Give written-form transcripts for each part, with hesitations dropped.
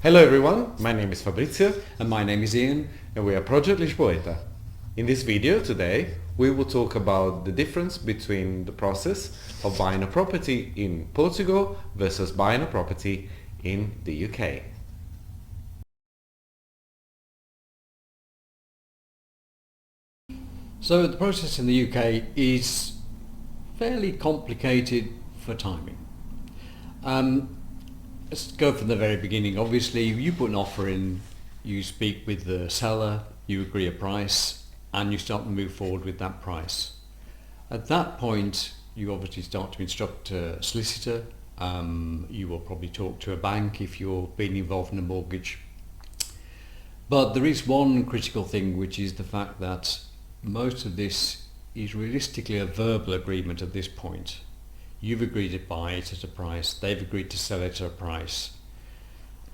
Hello everyone, my name is Fabrizio And my name is Ian. and we are Project Lisboeta. In this video today we will talk about the difference between the process of buying a property in Portugal versus buying a property in the UK. So the process in the UK is fairly complicated for timing. Let's go from the very beginning. Obviously, you put an offer in, you speak with the seller, you agree a price, and you start to move forward with that price. At that point, you obviously start to instruct a solicitor. You will probably talk to a bank if you're being involved in a mortgage. But there is one critical thing, which is the fact that most of this is realistically a verbal agreement at this point. You've agreed to buy it at a price, they've agreed to sell it at a price.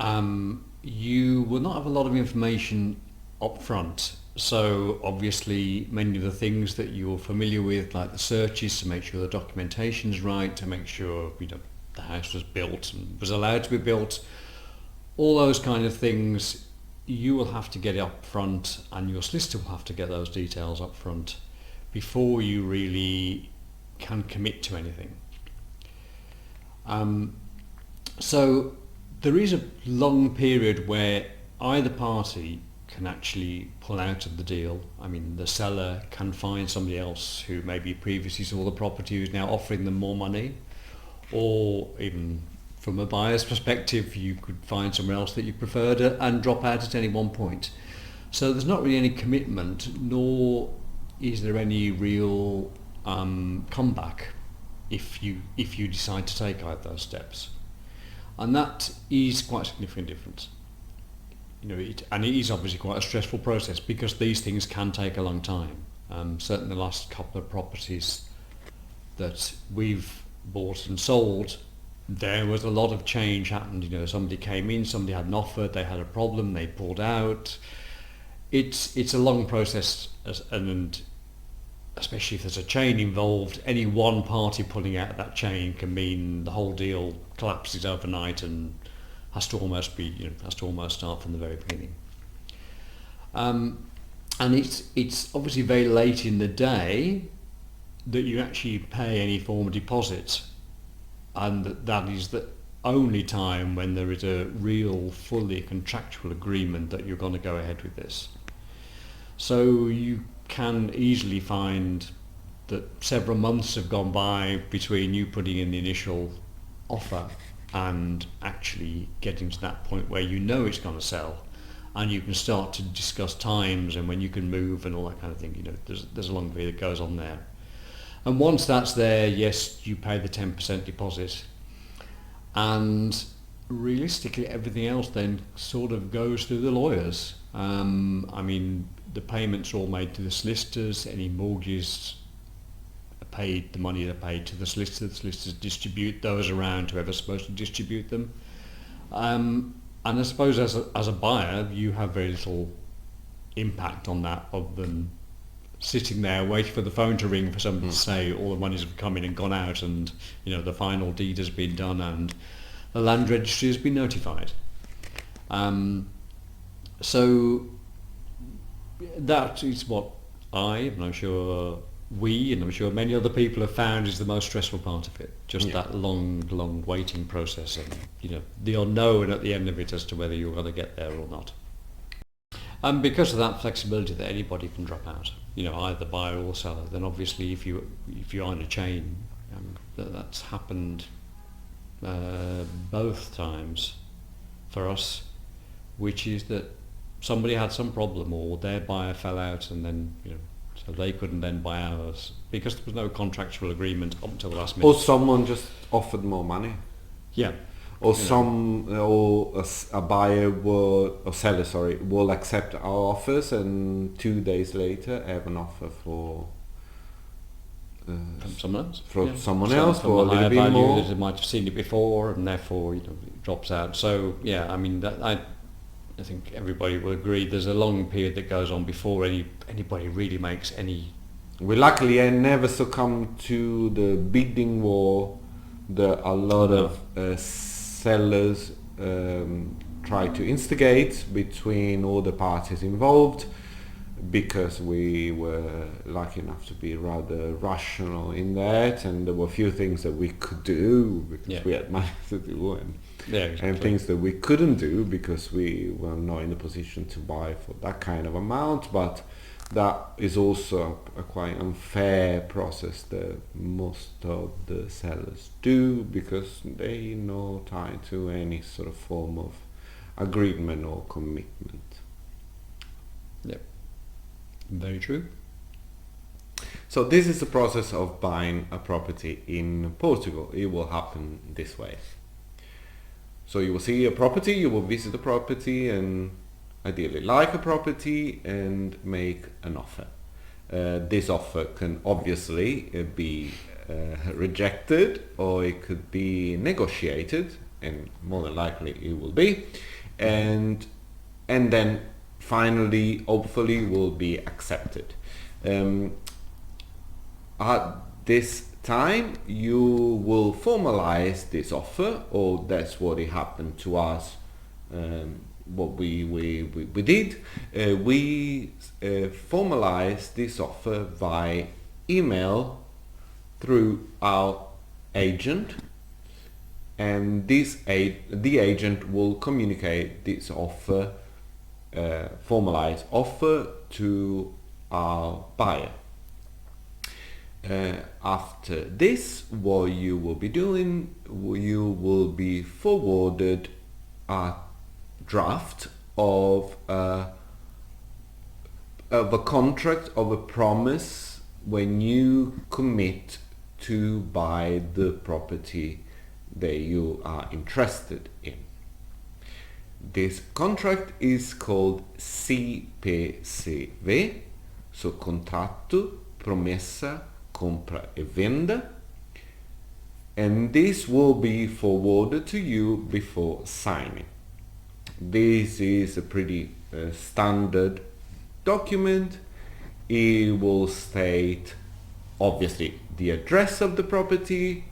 You will not have a lot of information up front. So obviously many of the things that you're familiar with, like the searches to make sure the documentation's right, to make sure the house was built and was allowed to be built, all those kind of things, you will have to get it up front, and your solicitor will have to get those details up front before you really can commit to anything. So there is a long period where either party can actually pull out of the deal. I mean, the seller can find somebody else who maybe previously saw the property who's now offering them more money, or even from a buyer's perspective, you could find somewhere else that you preferred and drop out at any one point. So there's not really any commitment, nor is there any real comeback if you decide to take either those steps, and that is quite a significant difference. And it is obviously quite a stressful process because these things can take a long time. Certainly the last couple of properties that we've bought and sold, there was a lot of change happened. Somebody came in, somebody had an offer, they had a problem, they pulled out. It's a long process, and especially if there's a chain involved, any one party pulling out of that chain can mean the whole deal collapses overnight and has to almost start from the very beginning. And it's obviously very late in the day that you actually pay any form of deposit, and that is the only time when there is a real fully contractual agreement that you're going to go ahead with this. So you can easily find that several months have gone by between you putting in the initial offer and actually getting to that point where it's going to sell, and you can start to discuss times and when you can move and all that kind of thing. There's a long period that goes on there. And once that's there, yes, you pay the 10% deposit, and realistically everything else then sort of goes through the lawyers. The payments are all made to the solicitors. Any mortgages are paid, the money are paid to the solicitors distribute those around to whoever's supposed to distribute them. And I suppose as a buyer, you have very little impact on that other than sitting there waiting for the phone to ring for somebody to say all the monies have come in and gone out, and the final deed has been done and the land registry has been notified. So that is what I'm sure we, and I'm sure many other people have found, is the most stressful part of it. Just that long waiting process, and the unknown at the end of it as to whether you're going to get there or not. And because of that flexibility that anybody can drop out, either buyer or seller, then obviously if you are in a chain, that's happened both times for us, which is that somebody had some problem or their buyer fell out, and then so they couldn't then buy ours because there was no contractual agreement up until the last minute. Or someone just offered more money. Yeah. Or a buyer will accept our offers, and 2 days later have an offer for from someone else. Someone else for a little bit more. That might have seen it before, and therefore it drops out. So I think everybody will agree there's a long period that goes on before anybody really makes any. We luckily never succumbed to the bidding war that a lot of sellers try to instigate between all the parties involved, because we were lucky enough to be rather rational in that, and there were a few things that we could do because we had money to do, and and things that we couldn't do because we were not in a position to buy for that kind of amount. But that is also a quite unfair process that most of the sellers do, because they no tie to any sort of form of agreement or commitment. Yep. Very true. So this is the process of buying a property in Portugal. It will happen this way. So you will see a property, you will visit the property and ideally like a property and make an offer. This offer can obviously be rejected, or it could be negotiated, and more than likely it will be, and then finally, hopefully, will be accepted. At this time, you will formalize this offer, or that's what it happened to us. What we did, we formalized this offer by email through our agent, and the agent will communicate this offer, formalized offer, to our buyer. After this, what you will be doing, you will be forwarded a draft of a contract, of a promise, when you commit to buy the property that you are interested in. This contract is called CPCV, so Contratto, Promessa, Compra e Venda, and this will be forwarded to you before signing. This is a pretty standard document. It will state, obviously, the address of the property.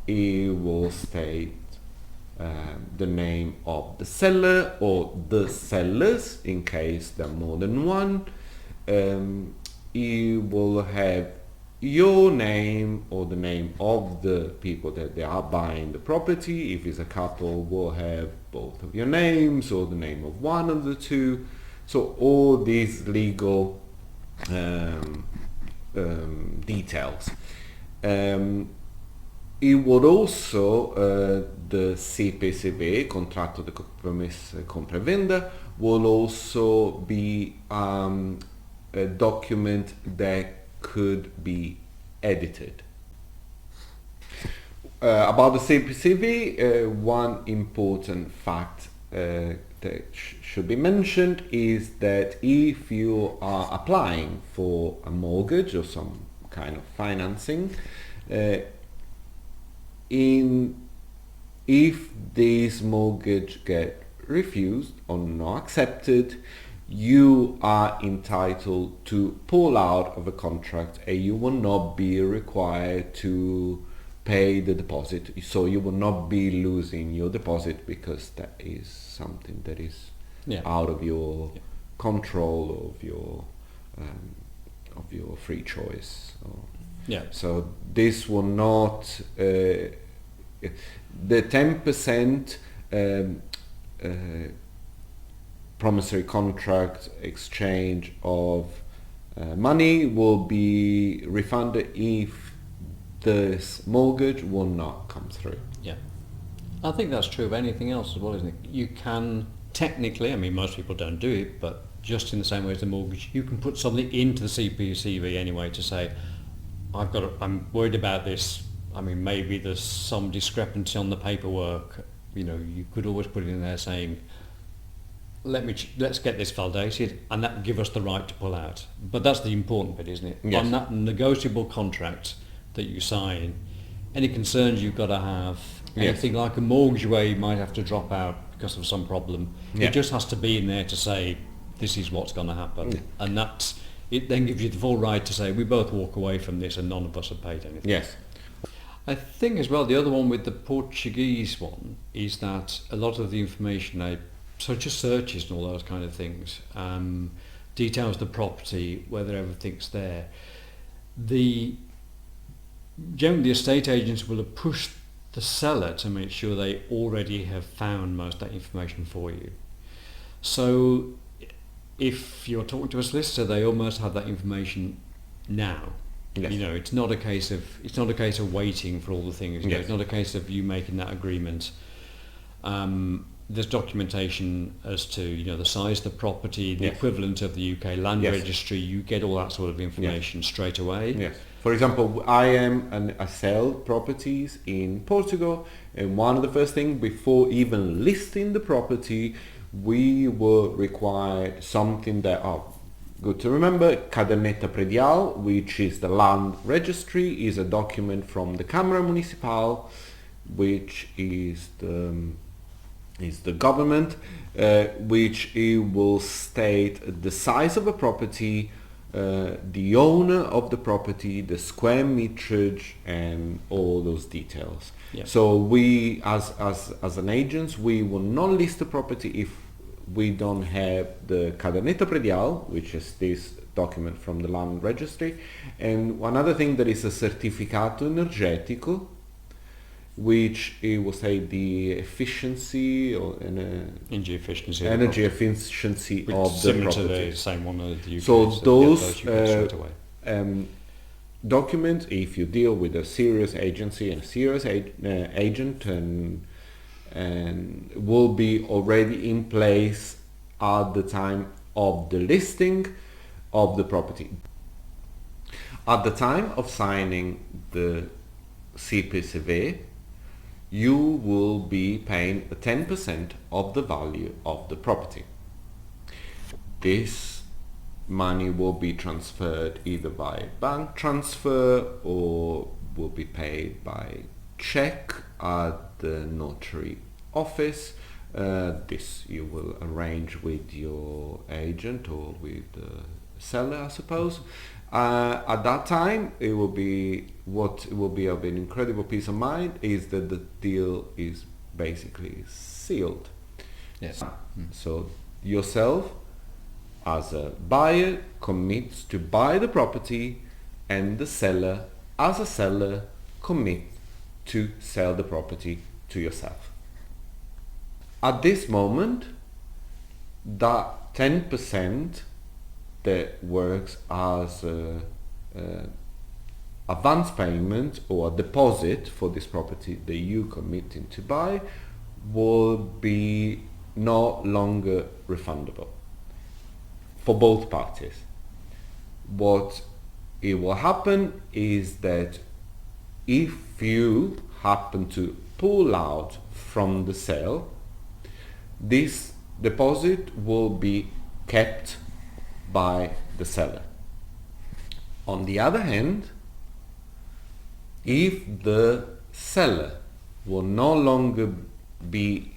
It will state the name of the seller or the sellers, in case there are more than one. It will have your name or the name of the people that they are buying the property. If it's a couple, will have both of your names or the name of one of the two. So all these legal details. It would also, the CPCV, Contratto di Promessa Compra e Venda, will also be a document that could be edited. About the CPCV, one important fact that should be mentioned is that if you are applying for a mortgage or some kind of financing, if this mortgage get refused or not accepted, you are entitled to pull out of a contract, and you will not be required to pay the deposit. So you will not be losing your deposit, because that is something that is out of your control, of your free choice. So this will not, the 10% promissory contract exchange of money will be refunded if this mortgage will not come through. Yeah, I think that's true of anything else as well, isn't it? You can technically, I mean, most people don't do it, but just in the same way as the mortgage, you can put something into the CPCV anyway to say, I'm worried about this. I mean, maybe there's some discrepancy on the paperwork. You know, you could always put it in there saying, let's get this validated, and that will give us the right to pull out. But that's the important bit, isn't it? Yes. On that negotiable contract that you sign, any concerns you've got to have, anything like a mortgage where you might have to drop out because of some problem, it just has to be in there to say, this is what's going to happen. And it then gives you the full right to say, we both walk away from this and none of us have paid anything. Yes. I think as well, the other one with the Portuguese one is that a lot of the information, I such as searches and all those kind of things, details of the property, whether everything's there. Generally, the estate agents will have pushed the seller to make sure they already have found most of that information for you. So if you're talking to a solicitor, they almost have that information now. Yes. It's not a case of waiting for all the things. Yes. It's not a case of you making that agreement. There's documentation as to the size of the property, the Yes. equivalent of the UK land Yes. registry. You get all that sort of information straight away. Yes. For example, I sell properties in Portugal, and one of the first things before even listing the property, we will require something that are good to remember. Caderneta predial, which is the land registry, is a document from the Câmara Municipal, which is the government, which it will state the size of a property, the owner of the property, the square meterage, and all those details. Yeah. So we, as an agent, we will not list the property if we don't have the caderneta predial, which is this document from the land registry, and another thing that is a certificato energetico, which it will say the efficiency or Energy efficiency. energy efficiency Which of the similar to property. the same one that the UK. So you those get straight away. documents, if you deal with a serious agency and a serious agent, and will be already in place at the time of the listing of the property. At the time of signing the CPCV, you will be paying 10% of the value of the property. This money will be transferred either by bank transfer or will be paid by check at the notary office. This you will arrange with your agent or with the seller, I suppose. At that time, it will be of an incredible peace of mind is that the deal is basically sealed. Yes. So yourself, as a buyer, commits to buy the property, and the seller, as a seller, commits to sell the property to yourself. At this moment, that 10% that works as a advance payment or a deposit for this property that you committing to buy will be no longer refundable for both parties. What it will happen is that if you happen to pull out from the sale, this deposit will be kept by the seller. On the other hand, if the seller will no longer be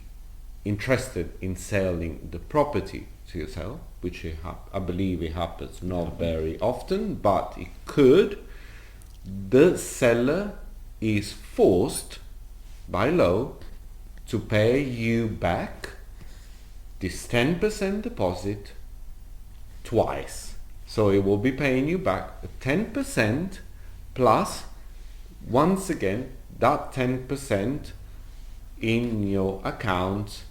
interested in selling the property to yourself, which I believe it happens not very often, but it could, the seller is forced by law to pay you back this 10% deposit twice. So it will be paying you back 10% plus, once again, that 10% in your account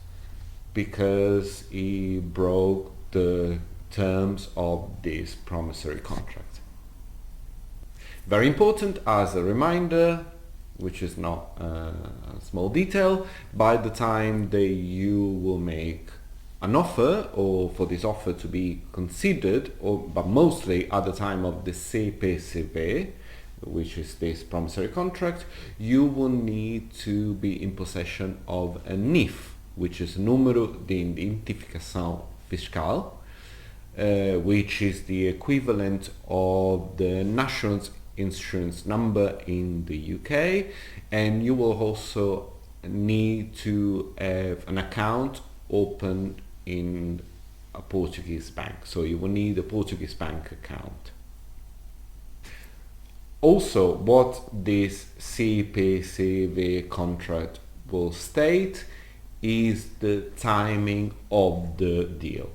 because he broke the terms of this promissory contract. Very important as a reminder, which is not a small detail, by the time that you will make an offer or for this offer to be considered, but mostly at the time of the CPCV, which is this promissory contract, you will need to be in possession of a NIF, which is Número de Identificação Fiscal, which is the equivalent of the national insurance number in the UK, and you will also need to have an account opened in a Portuguese bank. So you will need a Portuguese bank account. Also, what this CPCV contract will state is the timing of the deal.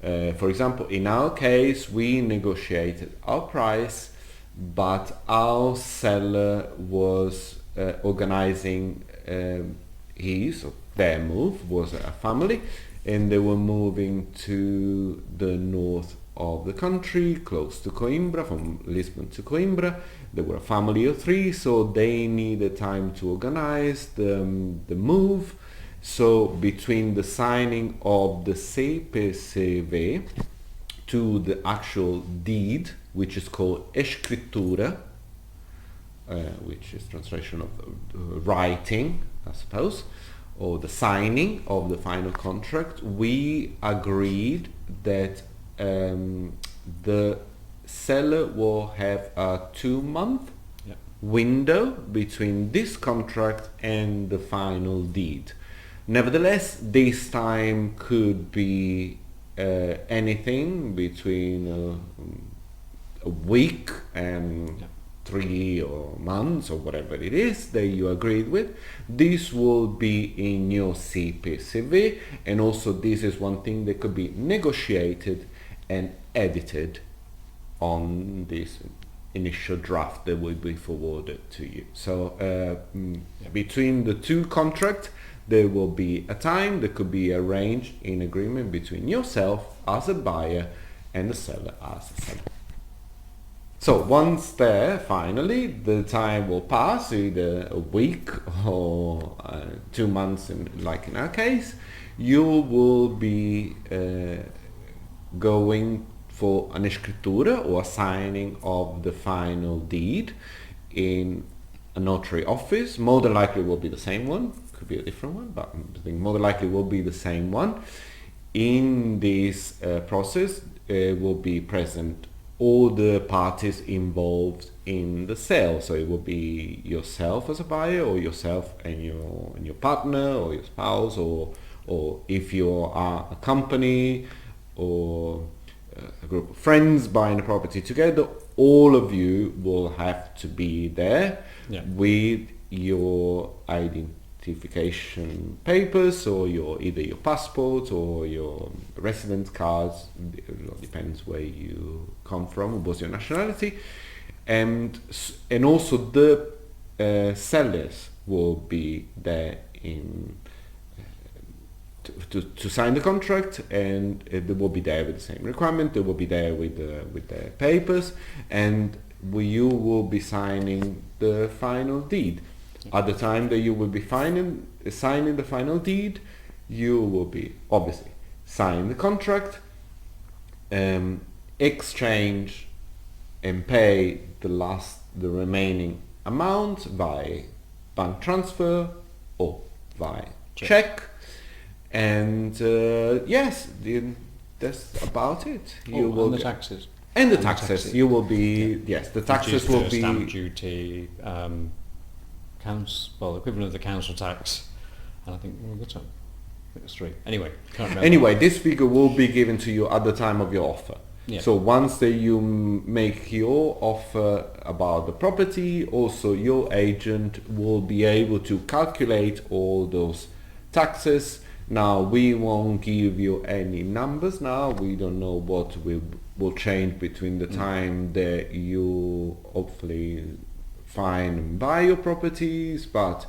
For example, in our case, we negotiated our price, but our seller was organizing his or their move, was a family, and they were moving to the north of the country, close to Coimbra, from Lisbon to Coimbra. They were a family of three, so they needed time to organize the move. So between the signing of the CPCV to the actual deed, which is called escritura, which is translation of writing, I suppose, or the signing of the final contract, we agreed that the seller will have a 2-month window between this contract and the final deed. Nevertheless, this time could be anything between a week and 3 or months or whatever it is that you agreed with. This will be in your CPCV, and also this is one thing that could be negotiated and edited on this initial draft that will be forwarded to you. So between the two contracts, there will be a time that could be arranged in agreement between yourself as a buyer and the seller as a seller. So once there, finally, the time will pass, either a week or 2 months, like in our case. You will be going for an escritura, or a signing of the final deed, in a notary office. More than likely will be the same one. Could be a different one, but I think more than likely will be the same one. In this process will be present all the parties involved in the sale. So it will be yourself as a buyer, or yourself and your partner, or your spouse, or if you are a company or a group of friends buying a property together, all of you will have to be there with your identification papers, or either your passport or your residence cards. It depends where you come from, what's your nationality, and also the sellers will be there to sign the contract, and they will be there with the same requirement. They will be there with their papers, and you will be signing the final deed. At the time that you will be signing the final deed, you will be obviously sign the contract, exchange and pay the remaining amount via bank transfer or via check. And yes, that's about it. You will and the taxes. And the taxes. You will be yes. The taxes will be stamp duty, the equivalent of the council tax, and I think what's that? I think it's 3. Anyway, can't remember. Anyway, this figure will be given to you at the time of your offer. Yeah. So once that you make your offer about the property, also your agent will be able to calculate all those taxes. Now, we won't give you any numbers now. We don't know what will change between the time that you hopefully find and buy your properties, but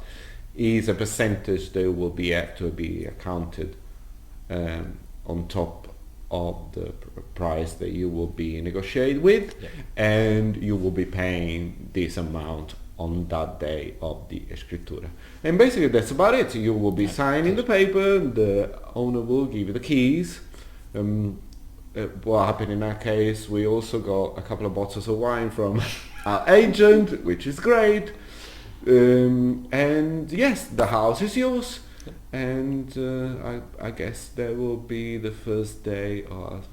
is a percentage that will be have to be accounted on top of the price that you will be negotiated with, and you will be paying this amount on that day of the escritura. And basically that's about it. You will be signing the paper, the owner will give you the keys. What happened in that case, we also got a couple of bottles of wine from our agent, which is great. And yes, the house is yours. And I guess that will be the first day of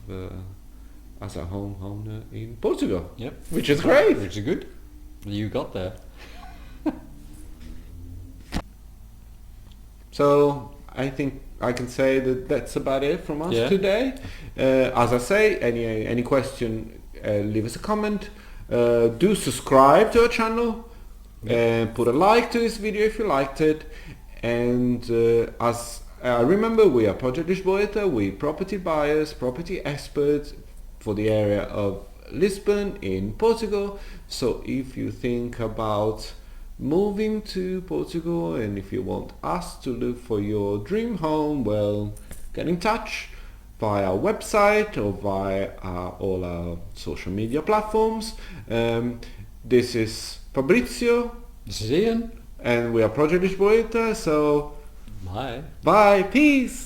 as a homeowner in Portugal. Yep. Which is great. Which is good. You got there. So I think I can say that that's about it from us today. As I say, any question, leave us a comment. Do subscribe to our channel. Put a like to this video if you liked it. And as remember, we are Project Lisboeta, we property buyers, property experts for the area of Lisbon in Portugal. So if you think about moving to Portugal and if you want us to look for your dream home, well, get in touch via our website or via all our social media platforms. This is Fabrizio. This is Ian. And we are Project Lisboeta, so Bye. bye, peace!